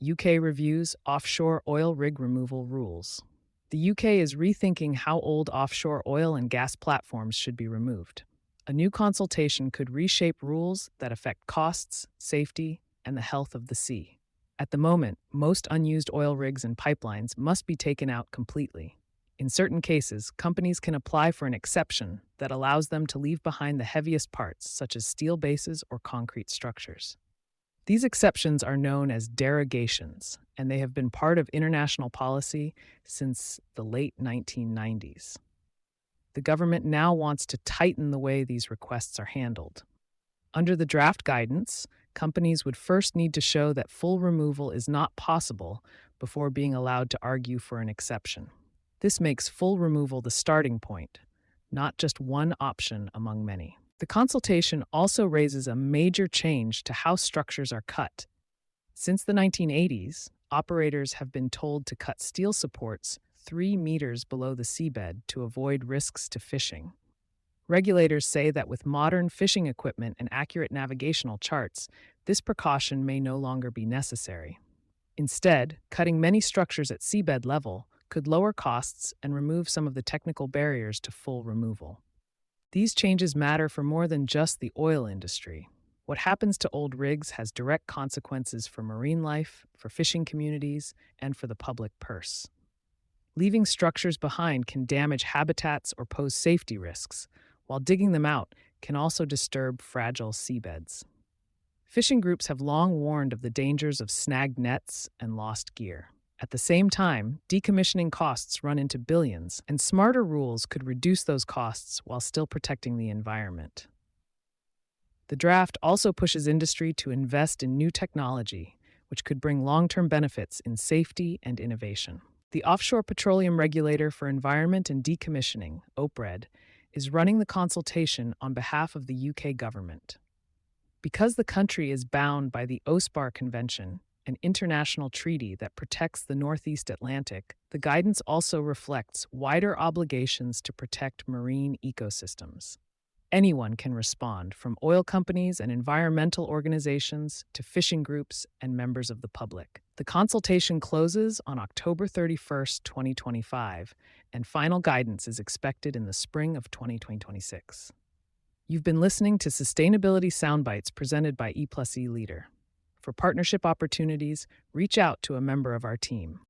UK reviews offshore oil rig removal rules. The UK is rethinking how old offshore oil and gas platforms should be removed. A new consultation could reshape rules that affect costs, safety, and the health of the sea. At the moment, most unused oil rigs and pipelines must be taken out completely. In certain cases, companies can apply for an exception that allows them to leave behind the heaviest parts, such as steel bases or concrete structures. These exceptions are known as derogations, and they have been part of international policy since the late 1990s. The government now wants to tighten the way these requests are handled. Under the draft guidance, companies would first need to show that full removal is not possible before being allowed to argue for an exception. This makes full removal the starting point, not just one option among many. The consultation also raises a major change to how structures are cut. Since the 1980s, operators have been told to cut steel supports 3 meters below the seabed to avoid risks to fishing. Regulators say that with modern fishing equipment and accurate navigational charts, this precaution may no longer be necessary. Instead, cutting many structures at seabed level could lower costs and remove some of the technical barriers to full removal. These changes matter for more than just the oil industry. What happens to old rigs has direct consequences for marine life, for fishing communities, and for the public purse. Leaving structures behind can damage habitats or pose safety risks, while digging them out can also disturb fragile seabeds. Fishing groups have long warned of the dangers of snagged nets and lost gear. At the same time, decommissioning costs run into billions, and smarter rules could reduce those costs while still protecting the environment. The draft also pushes industry to invest in new technology, which could bring long-term benefits in safety and innovation. The Offshore Petroleum Regulator for Environment and Decommissioning, OPRED, is running the consultation on behalf of the UK government. Because the country is bound by the OSPAR Convention, an international treaty that protects the Northeast Atlantic, the guidance also reflects wider obligations to protect marine ecosystems. Anyone can respond, from oil companies and environmental organizations to fishing groups and members of the public. The consultation closes on October 31st, 2025, and final guidance is expected in the spring of 2026. You've been listening to Sustainability Soundbites presented by E+E Leader. For partnership opportunities, reach out to a member of our team.